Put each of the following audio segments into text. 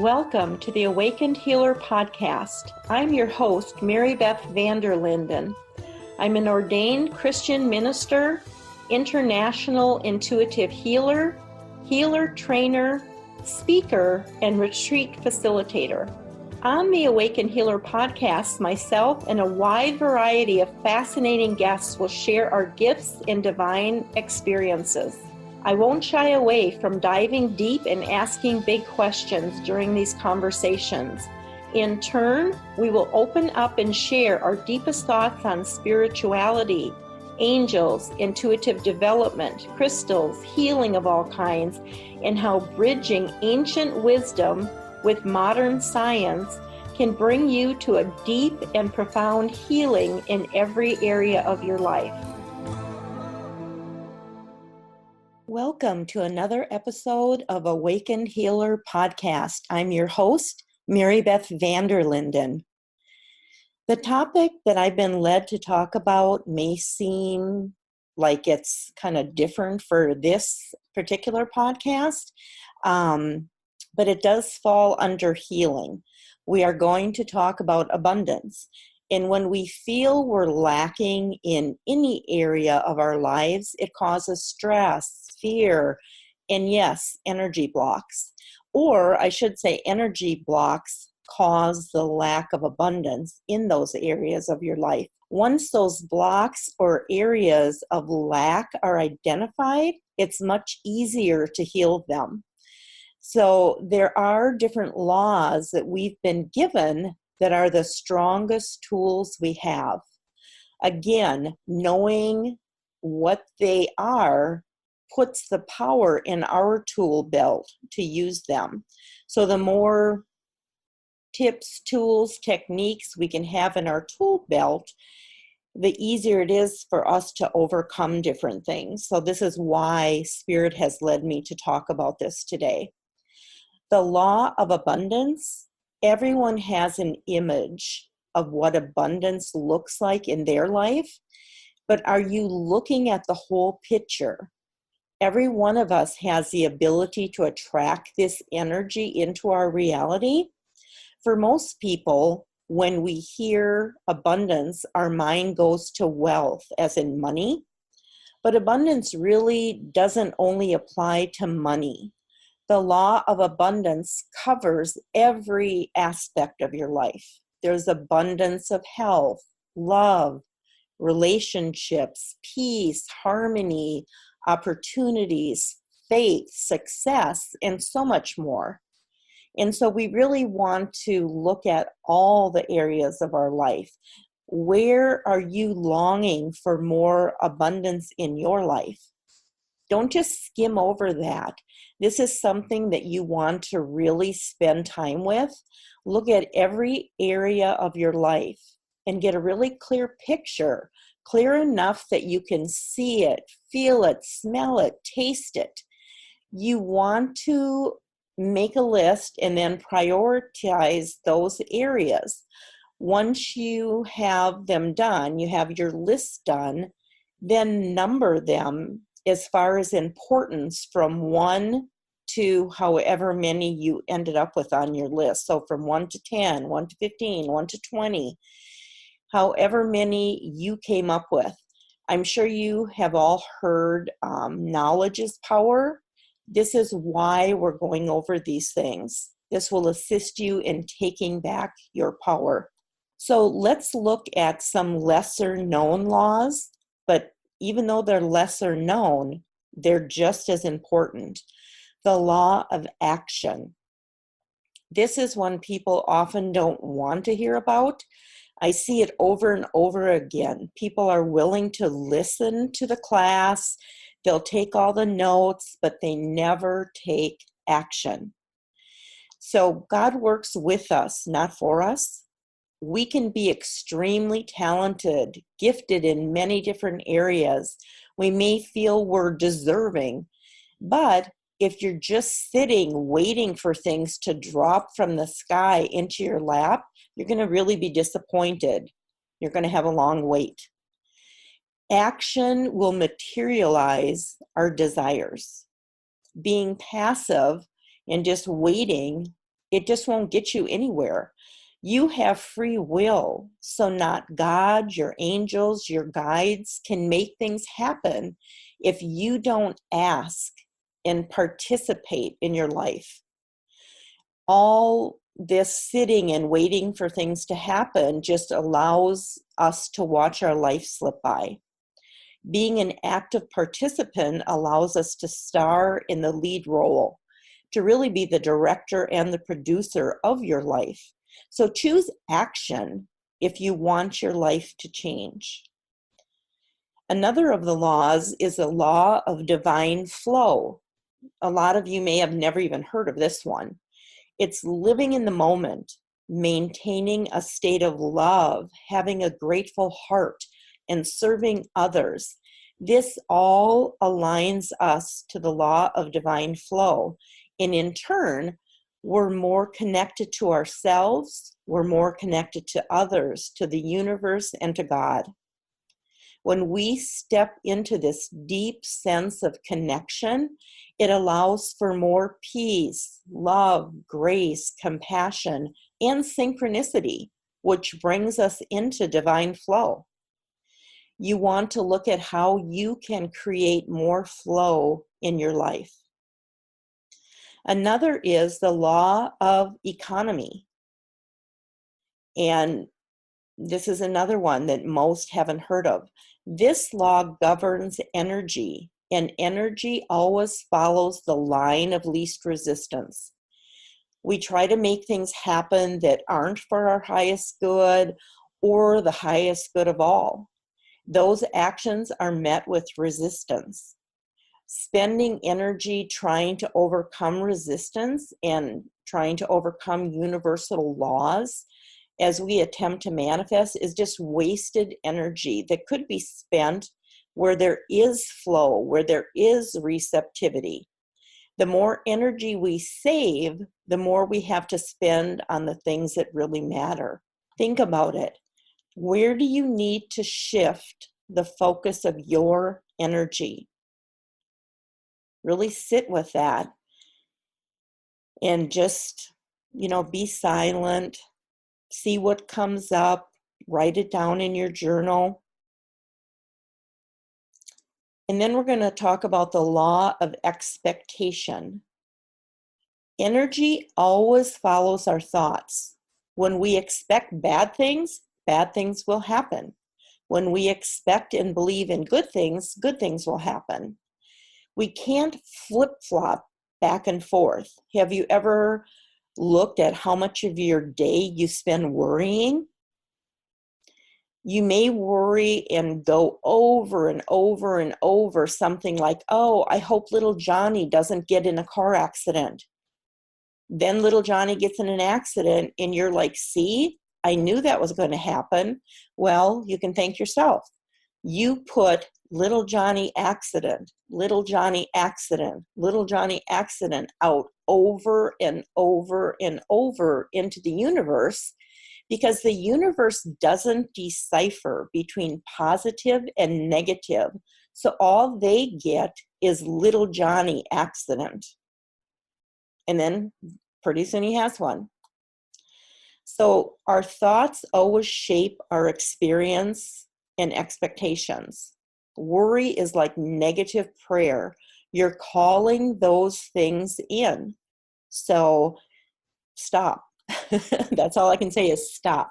Welcome to the Awakened Healer podcast. I'm your host, Mary Beth Vanderlinden. I'm an ordained Christian minister, international intuitive healer, healer trainer, speaker, and retreat facilitator. On the Awakened Healer podcast, myself and a wide variety of fascinating guests will share our gifts and divine experiences. I won't shy away from diving deep and asking big questions during these conversations. In turn, we will open up and share our deepest thoughts on spirituality, angels, intuitive development, crystals, healing of all kinds, and how bridging ancient wisdom with modern science can bring you to a deep and profound healing in every area of your life. Welcome to another episode of Awakened Healer podcast. I'm your host, Mary Beth Vanderlinden. The topic that I've been led to talk about may seem like it's kind of different for this particular podcast, but it does fall under healing. We are going to talk about abundance. And when we feel we're lacking in any area of our lives, it causes stress, fear, and yes, energy blocks. Or I should say energy blocks cause the lack of abundance in those areas of your life. Once those blocks or areas of lack are identified, it's much easier to heal them. So there are different laws that we've been given that are the strongest tools we have. Again, knowing what they are puts the power in our tool belt to use them. So the more tips, tools, techniques we can have in our tool belt, the easier it is for us to overcome different things. So this is why Spirit has led me to talk about this today. The law of abundance. Everyone has an image of what abundance looks like in their life, but are you looking at the whole picture? Every one of us has the ability to attract this energy into our reality. For most people, when we hear abundance, our mind goes to wealth, as in money, but abundance really doesn't only apply to money. The law of abundance covers every aspect of your life. There's abundance of health, love, relationships, peace, harmony, opportunities, faith, success, and so much more. And so we really want to look at all the areas of our life. Where are you longing for more abundance in your life? Don't just skim over that. This is something that you want to really spend time with. Look at every area of your life and get a really clear picture, clear enough that you can see it, feel it, smell it, taste it. You want to make a list and then prioritize those areas. Once you have them done, you have your list done, then number them as far as importance from 1 to however many you ended up with on your list. So from 1 to 10, 1 to 15, 1 to 20, however many you came up with. I'm sure you have all heard knowledge is power. This is why we're going over these things. This will assist you in taking back your power. So let's look at some lesser known laws, but even though they're lesser known, they're just as important. The law of action. This is one people often don't want to hear about. I see it over and over again. People are willing to listen to the class. They'll take all the notes, but they never take action. So God works with us, not for us. We can be extremely talented, gifted in many different areas. We may feel we're deserving, but if you're just sitting, waiting for things to drop from the sky into your lap, you're going to really be disappointed. You're going to have a long wait. Action will materialize our desires. Being passive and just waiting It just won't get you anywhere. You have free will, so not God, your angels, your guides can make things happen if you don't ask and participate in your life. All this sitting and waiting for things to happen just allows us to watch our life slip by. Being an active participant allows us to star in the lead role, to really be the director and the producer of your life. So choose action if you want your life to change. Another of the laws is the law of divine flow. A lot of you may have never even heard of this one. It's living in the moment, maintaining a state of love, having a grateful heart, and serving others. This all aligns us to the law of divine flow. And in turn, we're more connected to ourselves, we're more connected to others, to the universe, and to God. When we step into this deep sense of connection, it allows for more peace, love, grace, compassion, and synchronicity, which brings us into divine flow. You want to look at how you can create more flow in your life. Another is the law of economy. And this is another one that most haven't heard of. This law governs energy, and energy always follows the line of least resistance. We try to make things happen that aren't for our highest good or the highest good of all. Those actions are met with resistance. Spending energy trying to overcome resistance and trying to overcome universal laws as we attempt to manifest is just wasted energy that could be spent where there is flow, where there is receptivity. The more energy we save, the more we have to spend on the things that really matter. Think about it. Where do you need to shift the focus of your energy? Really sit with that and just, be silent, see what comes up, write it down in your journal. And then we're going to talk about the law of expectation. Energy always follows our thoughts. When we expect bad things will happen. When we expect and believe in good things will happen. We can't flip-flop back and forth. Have you ever looked at how much of your day you spend worrying? You may worry and go over and over and over something like, oh, I hope little Johnny doesn't get in a car accident. Then little Johnny gets in an accident and you're like, see, I knew that was going to happen. Well, you can thank yourself. You put little Johnny accident, little Johnny accident, little Johnny accident out over and over and over into the universe, because the universe doesn't decipher between positive and negative. So all they get is little Johnny accident. And then pretty soon he has one. So our thoughts always shape our experience and expectations. Worry is like negative prayer. You're calling those things in. So stop. That's all I can say is stop.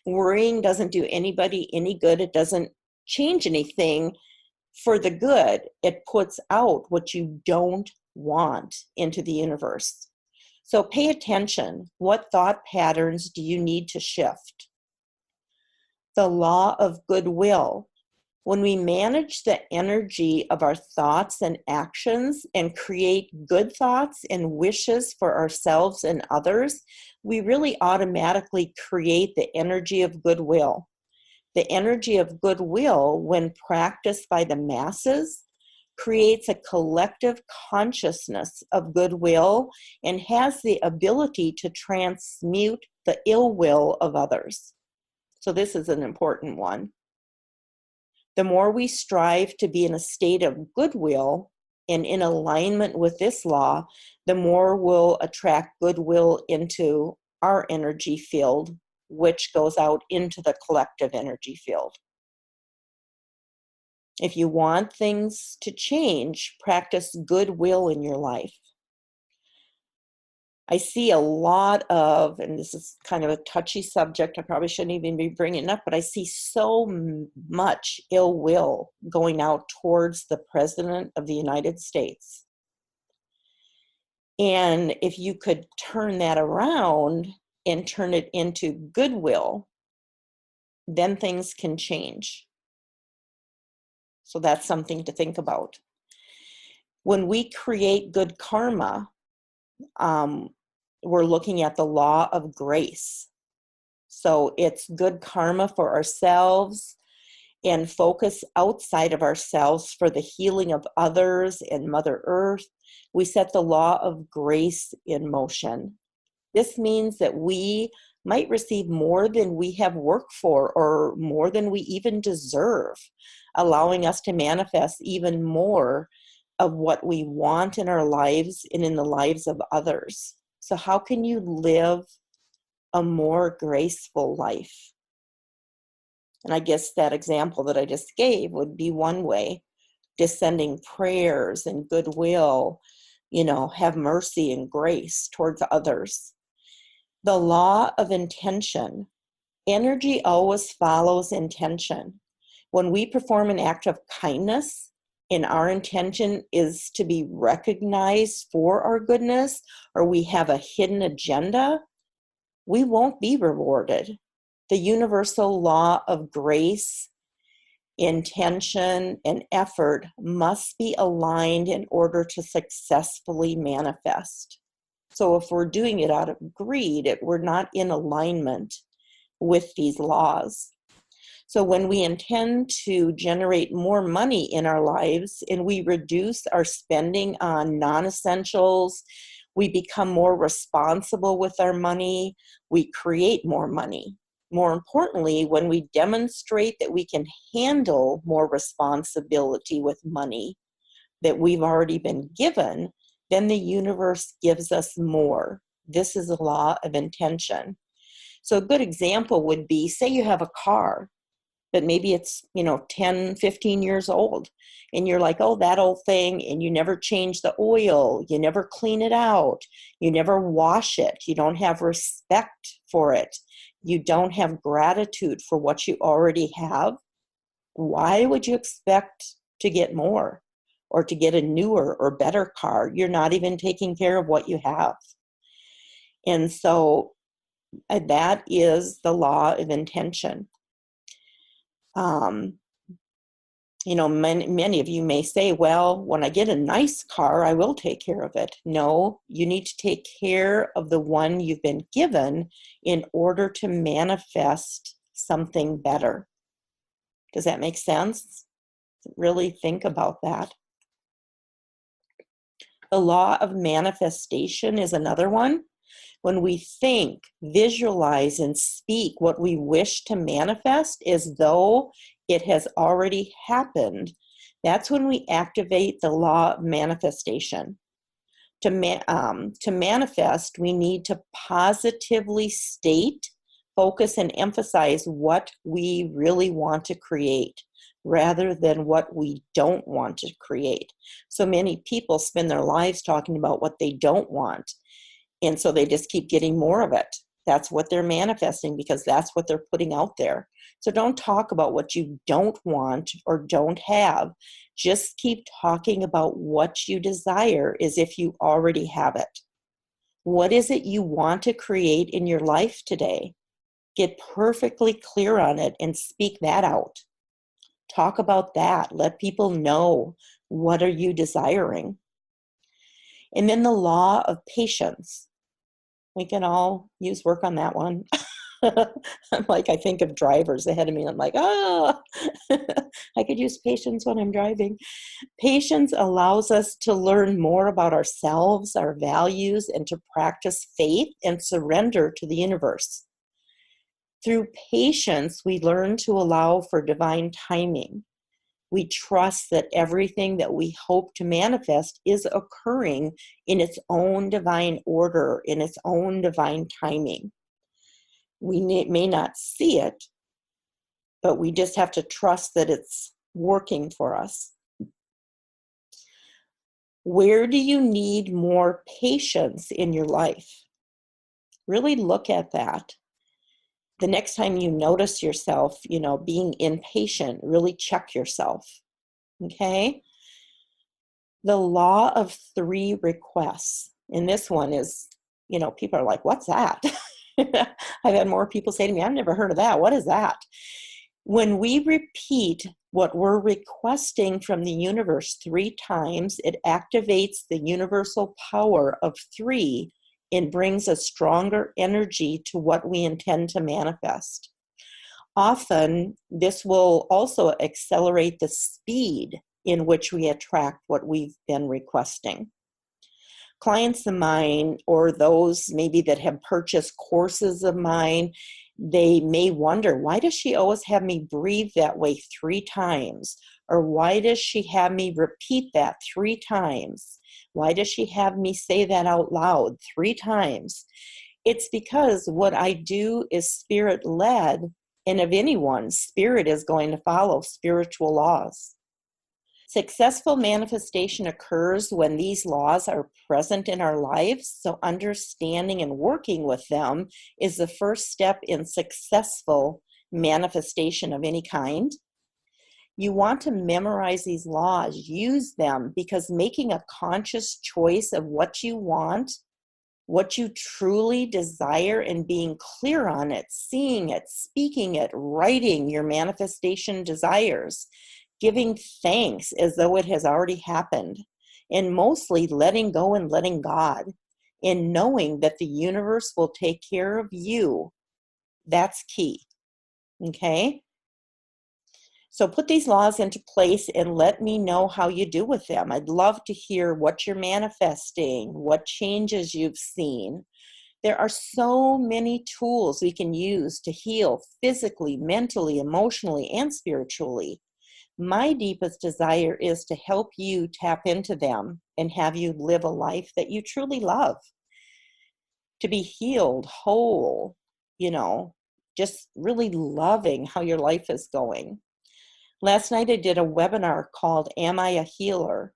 Worrying doesn't do anybody any good. It doesn't change anything for the good. It puts out what you don't want into the universe. So pay attention. What thought patterns do you need to shift? The law of goodwill. When we manage the energy of our thoughts and actions and create good thoughts and wishes for ourselves and others, we really automatically create the energy of goodwill. The energy of goodwill, when practiced by the masses, creates a collective consciousness of goodwill and has the ability to transmute the ill will of others. So this is an important one. The more we strive to be in a state of goodwill, And in alignment with this law, the more we'll attract goodwill into our energy field, which goes out into the collective energy field. If you want things to change, practice goodwill in your life. I see a lot of, and this is kind of a touchy subject, I probably shouldn't even be bringing it up, but I see so much ill will going out towards the President of the United States. And if you could turn that around and turn it into goodwill, then things can change. So that's something to think about. When we create good karma, we're looking at the law of grace. So it's good karma for ourselves and focus outside of ourselves for the healing of others and Mother Earth. We set the law of grace in motion. This means that we might receive more than we have worked for or more than we even deserve, allowing us to manifest even more of what we want in our lives and in the lives of others. So how can you live a more graceful life? And I guess that example that I just gave would be one way. Just sending prayers and goodwill, have mercy and grace towards others. The law of intention. Energy always follows intention. When we perform an act of kindness, and our intention is to be recognized for our goodness, or we have a hidden agenda, we won't be rewarded. The universal law of grace, intention, and effort must be aligned in order to successfully manifest. So if we're doing it out of greed, we're not in alignment with these laws. So when we intend to generate more money in our lives and we reduce our spending on non-essentials, we become more responsible with our money, we create more money. More importantly, when we demonstrate that we can handle more responsibility with money that we've already been given, then the universe gives us more. This is a law of intention. So a good example would be, say you have a car, but maybe it's 10, 15 years old, and you're like, oh, that old thing, and you never change the oil, you never clean it out, you never wash it, you don't have respect for it, you don't have gratitude for what you already have. Why would you expect to get more or to get a newer or better car? You're not even taking care of what you have. And so that is the law of intention. Many of you may say, well, when I get a nice car, I will take care of it. No, you need to take care of the one you've been given in order to manifest something better. Does that make sense? Really think about that. The law of manifestation is another one. When we think, visualize, and speak what we wish to manifest as though it has already happened, that's when we activate the law of manifestation. To manifest, we need to positively state, focus, and emphasize what we really want to create rather than what we don't want to create. So many people spend their lives talking about what they don't want. And so they just keep getting more of it. That's what they're manifesting because that's what they're putting out there. So don't talk about what you don't want or don't have. Just keep talking about what you desire as if you already have it. What is it you want to create in your life today? Get perfectly clear on it and speak that out. Talk about that. Let people know, what are you desiring? And then the law of patience. We can all use work on that one. I think of drivers ahead of me. I'm like, I could use patience when I'm driving. Patience allows us to learn more about ourselves, our values, and to practice faith and surrender to the universe. Through patience, we learn to allow for divine timing. We trust that everything that we hope to manifest is occurring in its own divine order, in its own divine timing. We may not see it, but we just have to trust that it's working for us. Where do you need more patience in your life? Really look at that. The next time you notice yourself, being impatient, really check yourself. Okay? The law of 3 requests. And this one is, people are like, what's that? I've had more people say to me, I've never heard of that. What is that? When we repeat what we're requesting from the universe 3 times, it activates the universal power of 3 and brings a stronger energy to what we intend to manifest. Often, this will also accelerate the speed in which we attract what we've been requesting. Clients of mine, or those maybe that have purchased courses of mine, they may wonder, why does she always have me breathe that way 3 times? Or why does she have me repeat that 3 times? Why does she have me say that out loud 3 times? It's because what I do is spirit-led, and of anyone, spirit is going to follow spiritual laws. Successful manifestation occurs when these laws are present in our lives, so understanding and working with them is the first step in successful manifestation of any kind. You want to memorize these laws, use them, because making a conscious choice of what you want, what you truly desire, and being clear on it, seeing it, speaking it, writing your manifestation desires, giving thanks as though it has already happened, and mostly letting go and letting God, and knowing that the universe will take care of you. That's key. Okay? So put these laws into place and let me know how you do with them. I'd love to hear what you're manifesting, what changes you've seen. There are so many tools we can use to heal physically, mentally, emotionally, and spiritually. My deepest desire is to help you tap into them and have you live a life that you truly love. To be healed, whole, just really loving how your life is going. Last night I did a webinar called Am I a Healer?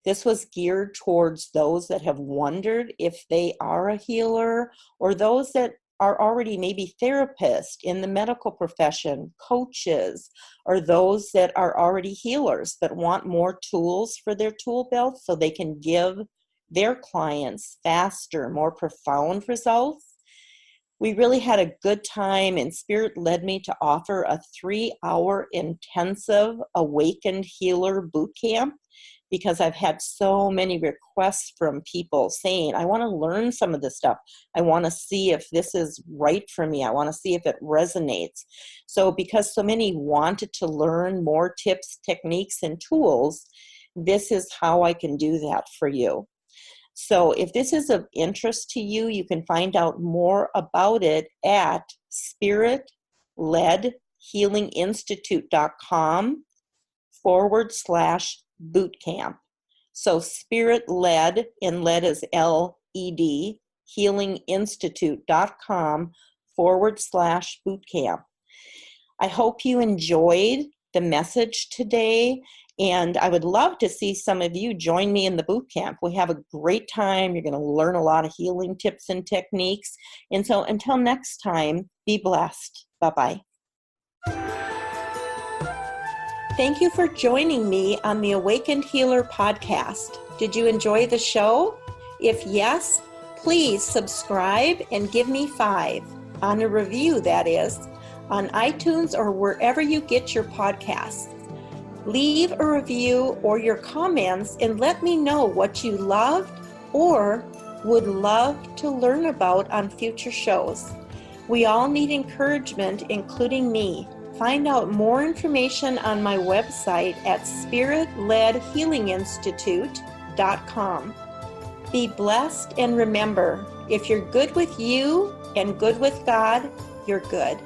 This was geared towards those that have wondered if they are a healer, or those that are already maybe therapists in the medical profession, coaches, or those that are already healers but want more tools for their tool belt so they can give their clients faster, more profound results. We really had a good time, and Spirit led me to offer a 3-hour intensive Awakened Healer boot camp, because I've had so many requests from people saying, I want to learn some of this stuff. I want to see if this is right for me. I want to see if it resonates. So because so many wanted to learn more tips, techniques, and tools, this is how I can do that for you. So if this is of interest to you, you can find out more about it at spiritledhealinginstitute.com/bootcamp. So spirit-led, and lead is LED, healinginstitute.com/bootcamp. I hope you enjoyed the message today, and I would love to see some of you join me in the boot camp. We have a great time. You're going to learn a lot of healing tips and techniques. And so until next time, be blessed. Bye-bye. Thank you for joining me on the Awakened Healer podcast. Did you enjoy the show? If yes, please subscribe and give me 5 on a review, that is, on iTunes or wherever you get your podcasts. Leave a review or your comments and let me know what you loved or would love to learn about on future shows. We all need encouragement, including me. Find out more information on my website at spiritledhealinginstitute.com. Be blessed, and remember, if you're good with you and good with God, you're good.